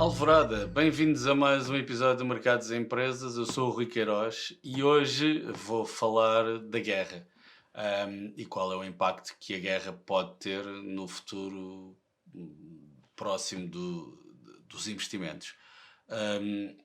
Alvorada, bem-vindos a mais um episódio de Mercados e Empresas. Eu sou o Rui Queiroz e hoje vou falar da guerra, e qual é o impacto que a guerra pode ter no futuro próximo dos investimentos. Ahm,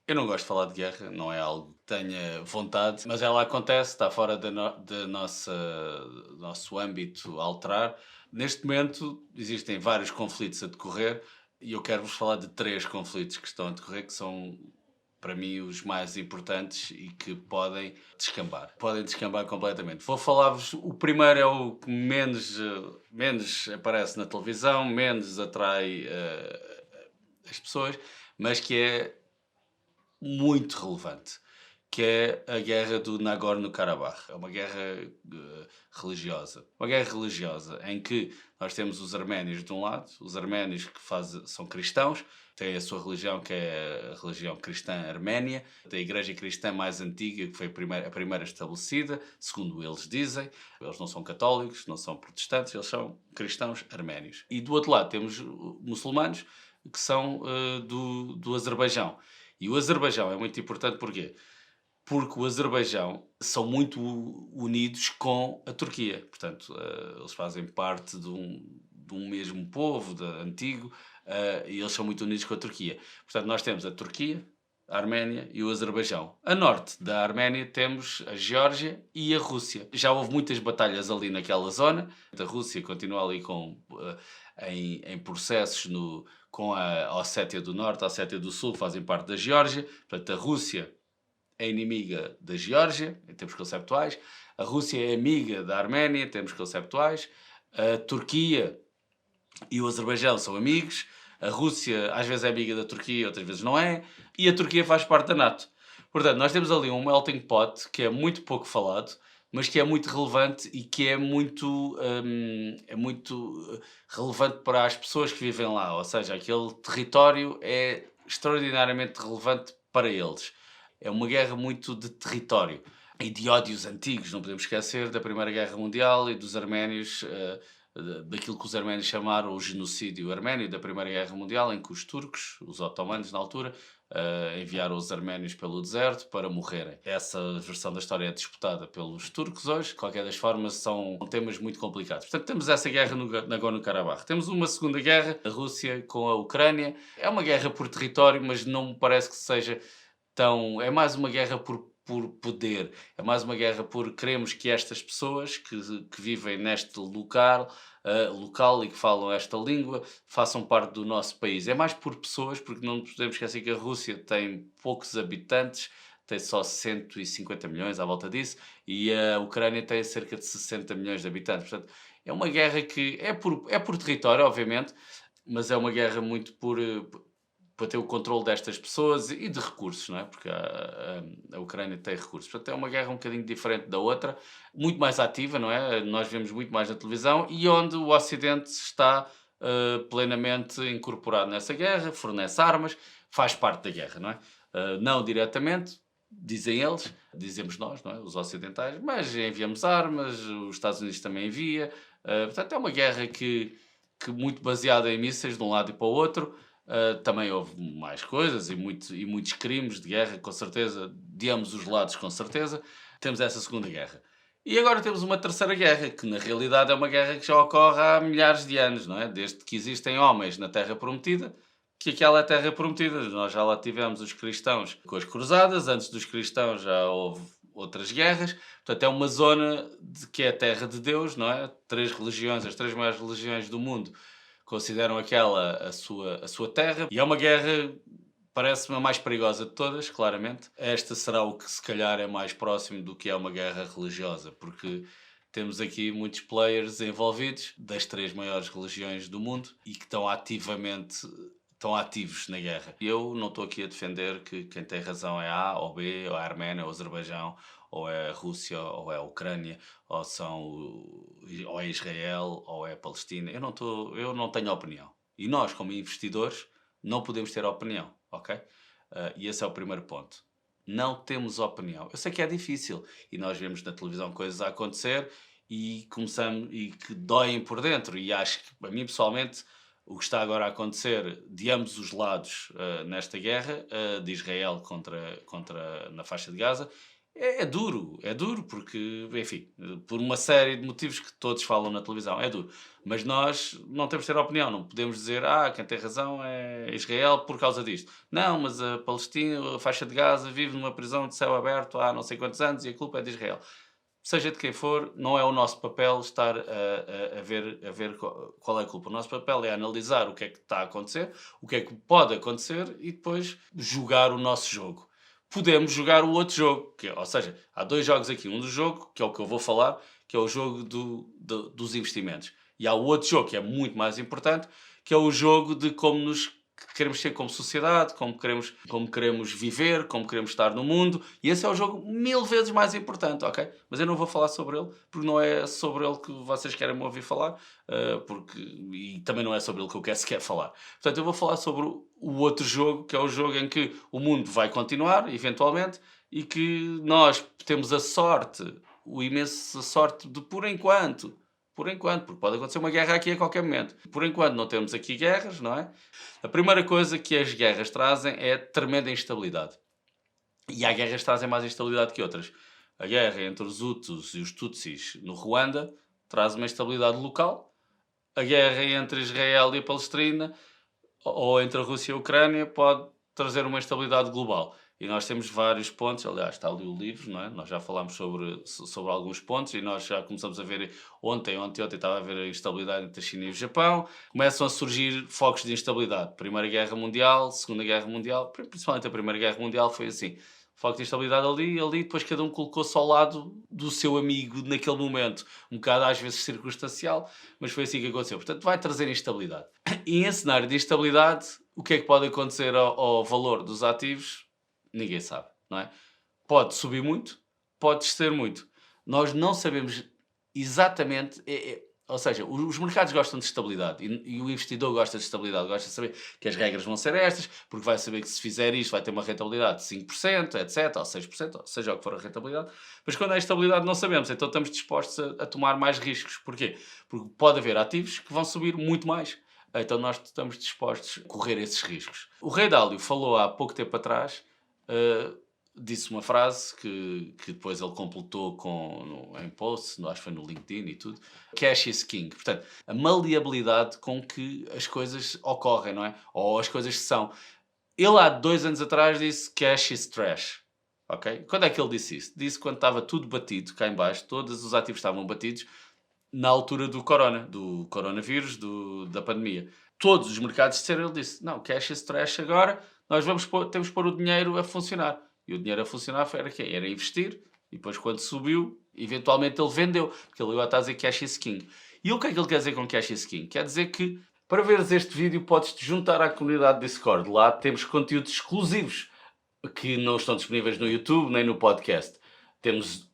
eu não gosto de falar de guerra, não é algo que tenha vontade, mas ela acontece, está fora do nosso âmbito a alterar. Neste momento existem vários conflitos a decorrer e eu quero-vos falar de três conflitos que estão a decorrer, que são, para mim, os mais importantes e que podem descambar. Podem descambar completamente. Vou falar-vos, o primeiro é o que menos aparece na televisão, menos atrai as pessoas, mas que é muito relevante, que é a guerra do Nagorno-Karabakh. É uma guerra religiosa. Uma guerra religiosa em que nós temos os arménios de um lado, os arménios que são cristãos, têm a sua religião, que é a religião cristã arménia, da igreja cristã mais antiga, que foi a primeira estabelecida, segundo eles dizem. Eles não são católicos, não são protestantes, eles são cristãos arménios. E do outro lado temos muçulmanos, que são do Azerbaijão. E o Azerbaijão é muito importante porquê? Porque o Azerbaijão são muito unidos com a Turquia. Portanto, eles fazem parte de um mesmo povo antigo, e eles são muito unidos com a Turquia. Portanto, nós temos a Turquia, a Arménia e o Azerbaijão. A norte da Arménia temos a Geórgia e a Rússia. Já houve muitas batalhas ali naquela zona. A Rússia continua ali em processos com a Ossétia do Norte, a Ossétia do Sul, que fazem parte da Geórgia. Portanto, a Rússia é inimiga da Geórgia, em termos conceptuais. A Rússia é amiga da Arménia, em termos conceptuais. A Turquia e o Azerbaijão são amigos. A Rússia às vezes é amiga da Turquia, outras vezes não é. E a Turquia faz parte da NATO. Portanto, nós temos ali um melting pot que é muito pouco falado, mas que é muito relevante e que é muito relevante para as pessoas que vivem lá. Ou seja, aquele território é extraordinariamente relevante para eles. É uma guerra muito de território e de ódios antigos. Não podemos esquecer da Primeira Guerra Mundial e dos arménios, daquilo que os arménios chamaram o genocídio arménio da Primeira Guerra Mundial, em que os turcos, os otomanos na altura, enviaram os arménios pelo deserto para morrerem. Essa versão da história é disputada pelos turcos hoje. De qualquer das formas, são temas muito complicados. Portanto, temos essa guerra no Nagorno-Karabakh. Temos uma segunda guerra, a Rússia com a Ucrânia. É uma guerra por território, mas não me parece que seja tão... É mais uma guerra por poder. É mais uma guerra por queremos que estas pessoas que vivem neste local e que falam esta língua façam parte do nosso país. É mais por pessoas, porque não podemos esquecer que a Rússia tem poucos habitantes, tem só 150 milhões à volta disso, e a Ucrânia tem cerca de 60 milhões de habitantes. Portanto, é uma guerra que é por território, obviamente, mas é uma guerra muito para ter o controle destas pessoas e de recursos, não é? Porque a Ucrânia tem recursos. Portanto, é uma guerra um bocadinho diferente da outra, muito mais ativa, não é? Nós vemos muito mais na televisão e onde o Ocidente está plenamente incorporado nessa guerra, fornece armas, faz parte da guerra, não é? Não diretamente, dizem eles, dizemos nós, não é? Os ocidentais, mas enviamos armas, os Estados Unidos também envia. Portanto, é uma guerra que muito baseada em mísseis de um lado e para o outro. Também houve mais coisas e muitos crimes de guerra, com certeza, de ambos os lados, com certeza. Temos essa Segunda Guerra. E agora temos uma Terceira Guerra, que na realidade é uma guerra que já ocorre há milhares de anos, não é? Desde que existem homens na Terra Prometida, que aquela é a Terra Prometida. Nós já lá tivemos os cristãos com as cruzadas, antes dos cristãos já houve outras guerras. Portanto, é uma zona que é a Terra de Deus, não é? Três religiões, as três maiores religiões do mundo, consideram aquela a sua terra, e é uma guerra, parece-me a mais perigosa de todas, claramente. Esta será o que se calhar é mais próximo do que é uma guerra religiosa, porque temos aqui muitos players envolvidos das três maiores religiões do mundo e que estão ativos na guerra. Eu não estou aqui a defender que quem tem razão é A ou B, ou a Arménia, ou o Azerbaijão, ou é a Rússia, ou é a Ucrânia, ou é Israel, ou é a Palestina. Eu não tenho opinião. E nós, como investidores, não podemos ter opinião, ok? E esse é o primeiro ponto. Não temos opinião. Eu sei que é difícil e nós vemos na televisão coisas a acontecer e começamos e que doem por dentro. E acho que, a mim pessoalmente, o que está agora a acontecer de ambos os lados nesta guerra de Israel na faixa de Gaza é duro porque, enfim, por uma série de motivos que todos falam na televisão, é duro. Mas nós não temos de ter opinião, não podemos dizer, quem tem razão é Israel por causa disto. Não, mas a Palestina, a faixa de Gaza, vive numa prisão de céu aberto há não sei quantos anos e a culpa é de Israel. Seja de quem for, não é o nosso papel estar a ver qual é a culpa. O nosso papel é analisar o que é que está a acontecer, o que é que pode acontecer e depois jogar o nosso jogo. Podemos jogar o outro jogo, ou seja, há dois jogos aqui. Um do jogo, que é o que eu vou falar, que é o jogo dos investimentos. E há o outro jogo, que é muito mais importante, que é o jogo de como nos queremos ser como sociedade, como queremos viver, como queremos estar no mundo. E esse é o jogo 1000 vezes mais importante, ok? Mas eu não vou falar sobre ele, porque não é sobre ele que vocês querem me ouvir falar, e também não é sobre ele que eu quero sequer falar. Portanto, eu vou falar sobre o outro jogo, que é o jogo em que o mundo vai continuar, eventualmente, e que nós temos a sorte, o imensa sorte de, por enquanto, porque pode acontecer uma guerra aqui a qualquer momento. Por enquanto não temos aqui guerras, não é? A primeira coisa que as guerras trazem é tremenda instabilidade. E há guerras que trazem mais instabilidade que outras. A guerra entre os Hutus e os Tutsis no Ruanda traz uma instabilidade local. A guerra entre Israel e a Palestina, ou entre a Rússia e a Ucrânia, pode trazer uma instabilidade global. E nós temos vários pontos, aliás, está ali o livro, não é? Nós já falámos sobre alguns pontos e nós já começamos a ver ontem estava a ver a instabilidade entre a China e o Japão. Começam a surgir focos de instabilidade. Primeira Guerra Mundial, Segunda Guerra Mundial, principalmente a Primeira Guerra Mundial foi assim. Foco de instabilidade ali, depois cada um colocou-se ao lado do seu amigo naquele momento. Um bocado às vezes circunstancial, mas foi assim que aconteceu. Portanto, vai trazer instabilidade. E em cenário de instabilidade, o que é que pode acontecer ao valor dos ativos? Ninguém sabe, não é? Pode subir muito, pode descer muito. Nós não sabemos exatamente. Ou seja, os mercados gostam de estabilidade e o investidor gosta de estabilidade, gosta de saber que as regras vão ser estas, porque vai saber que se fizer isto vai ter uma rentabilidade de 5%, etc., ou 6%, ou seja o que for a rentabilidade. Mas quando há estabilidade não sabemos, então estamos dispostos a tomar mais riscos. Porquê? Porque pode haver ativos que vão subir muito mais. Então nós estamos dispostos a correr esses riscos. O Rei Dálio falou há pouco tempo atrás, disse uma frase que depois ele completou em posts, acho que foi no LinkedIn e tudo. Cash is king. Portanto, a maleabilidade com que as coisas ocorrem, não é? Ou as coisas são. Ele há 2 anos atrás disse cash is trash. Ok? Quando é que ele disse isso? Disse quando estava tudo batido, cá em baixo, todos os ativos estavam batidos, na altura do coronavírus, da pandemia. Todos os mercados disseram, ele disse, não, cash is trash agora, nós temos que pôr o dinheiro a funcionar. E o dinheiro a funcionar era quê? Era investir, e depois quando subiu, eventualmente ele vendeu, porque ele agora está a dizer cash is king. E o que é que ele quer dizer com cash is king? Quer dizer que, para veres este vídeo, podes-te juntar à comunidade Discord. Lá temos conteúdos exclusivos, que não estão disponíveis no YouTube, nem no podcast. Temos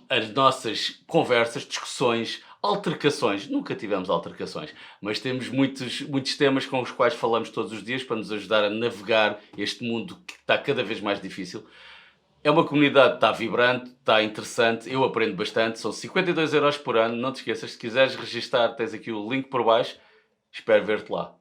as nossas conversas, discussões, altercações. Nunca tivemos altercações, mas temos muitos temas com os quais falamos todos os dias para nos ajudar a navegar este mundo que está cada vez mais difícil. É uma comunidade que está vibrante, está interessante, eu aprendo bastante, são 52€ por ano, não te esqueças, se quiseres registar tens aqui o link por baixo, espero ver-te lá.